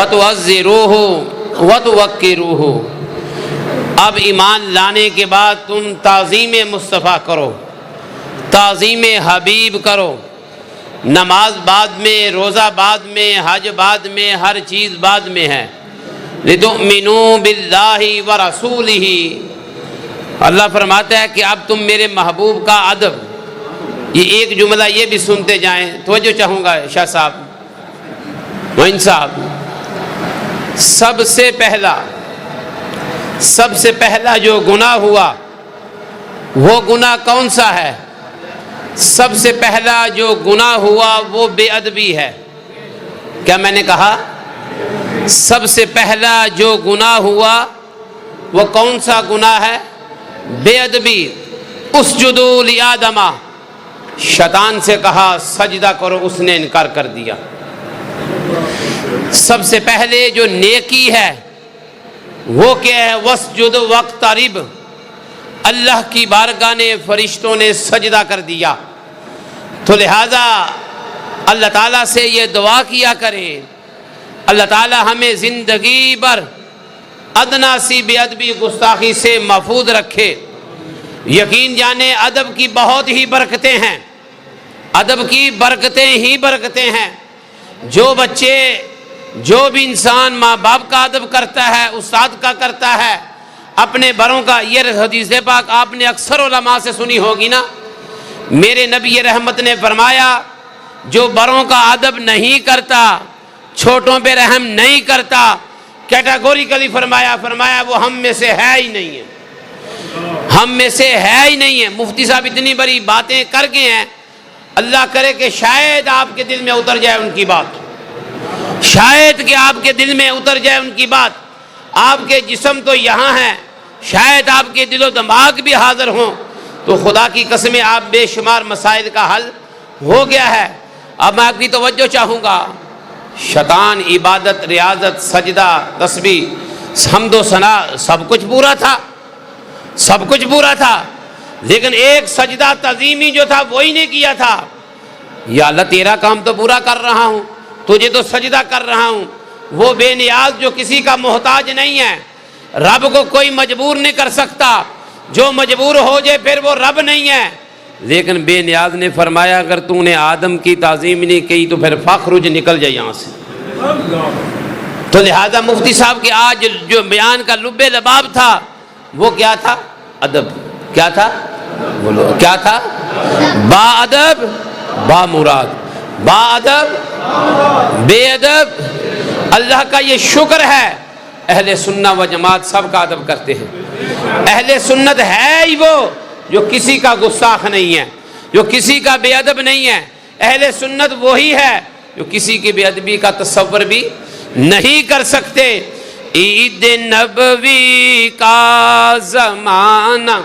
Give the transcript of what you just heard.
وَتُعَزِّرُوهُ وَتُوَقِّرُوهُ۔ اب ایمان لانے کے بعد تم تعظیم مصطفیٰ کرو، تعظیم حبیب کرو، نماز بعد میں، روزہ بعد میں، حج بعد میں، ہر چیز بعد میں ہے۔ لِتُؤْمِنُوا بِاللَّهِ وَرَسُولِهِ۔ اللہ فرماتا ہے کہ اب تم میرے محبوب کا ادب، یہ ایک جملہ یہ بھی سنتے جائیں، توجہ چاہوں گا شاہ صاحب، معین صاحب۔ سب سے پہلا جو گناہ ہوا وہ گناہ کون سا ہے؟ سب سے پہلا جو گناہ ہوا وہ بے ادبی ہے۔ کیا میں نے کہا؟ سب سے پہلا جو گناہ ہوا وہ کون سا گناہ ہے؟ بے ادبی۔ اسجدوا لآدم، شیطان سے کہا سجدہ کرو، اس نے انکار کر دیا۔ سب سے پہلے جو نیکی ہے وہ کیا ہے؟ واسجد واقترب، اللہ کی بارگاہ نے، فرشتوں نے سجدہ کر دیا۔ تو لہذا اللہ تعالیٰ سے یہ دعا کیا کریں، اللہ تعالیٰ ہمیں زندگی بھر ادنا سی بے ادبی گستاخی سے محفوظ رکھے۔ یقین جانیں ادب کی بہت ہی برکتیں ہیں، ادب کی برکتیں ہی برکتیں ہیں۔ جو بھی انسان ماں باپ کا ادب کرتا ہے، استاد کا کرتا ہے، اپنے بڑوں کا، یہ حدیث پاک آپ نے اکثر علماء سے سنی ہوگی نا، میرے نبی رحمت نے فرمایا جو بڑوں کا ادب نہیں کرتا، چھوٹوں پہ رحم نہیں کرتا، کیٹاگوریکلی فرمایا وہ ہم میں سے ہے ہی نہیں ہے، ہم میں سے ہے ہی نہیں ہے۔ مفتی صاحب اتنی بڑی باتیں کر گئے ہیں، اللہ کرے کہ شاید آپ کے دل میں اتر جائے ان کی بات، شاید کہ آپ کے دل میں اتر جائے ان کی بات۔ آپ کے جسم تو یہاں ہے، شاید آپ کے دل و دماغ بھی حاضر ہوں، تو خدا کی قسم آپ بے شمار مسائل کا حل ہو گیا ہے۔ اب میں آپ کی توجہ چاہوں گا، شیطان عبادت، ریاضت، سجدہ، تسبیح، حمد و ثنا سب کچھ پورا تھا، سب کچھ پورا تھا، لیکن ایک سجدہ تعظیمی جو تھا وہی نہیں کیا تھا۔ یا اللہ تیرا کام تو پورا کر رہا ہوں، تجھے تو سجدہ کر رہا ہوں۔ وہ بے نیاز جو کسی کا محتاج نہیں ہے، رب کو کوئی مجبور نہیں کر سکتا، جو مجبور ہو جائے پھر وہ رب نہیں ہے۔ لیکن بے نیاز نے فرمایا اگر تو نے آدم کی تعظیم نہیں کی تو پھر فخرج، نکل جائے یہاں سے۔ تو لہذا مفتی صاحب کے آج جو بیان کا لب لباب تھا وہ کیا تھا؟ ادب۔ کیا تھا؟ بولو کیا تھا؟ با ادب با مراد، با ادب بے ادب۔ اللہ کا یہ شکر ہے اہل سنت و جماعت سب کا ادب کرتے ہیں۔ اہل سنت ہے ہی وہ جو کسی کا گستاخ نہیں ہے، جو کسی کا بے ادب نہیں ہے۔ اہل سنت وہی ہے جو کسی کی بے ادبی کا تصور بھی نہیں کر سکتے۔ عید نبوی کا زمانہ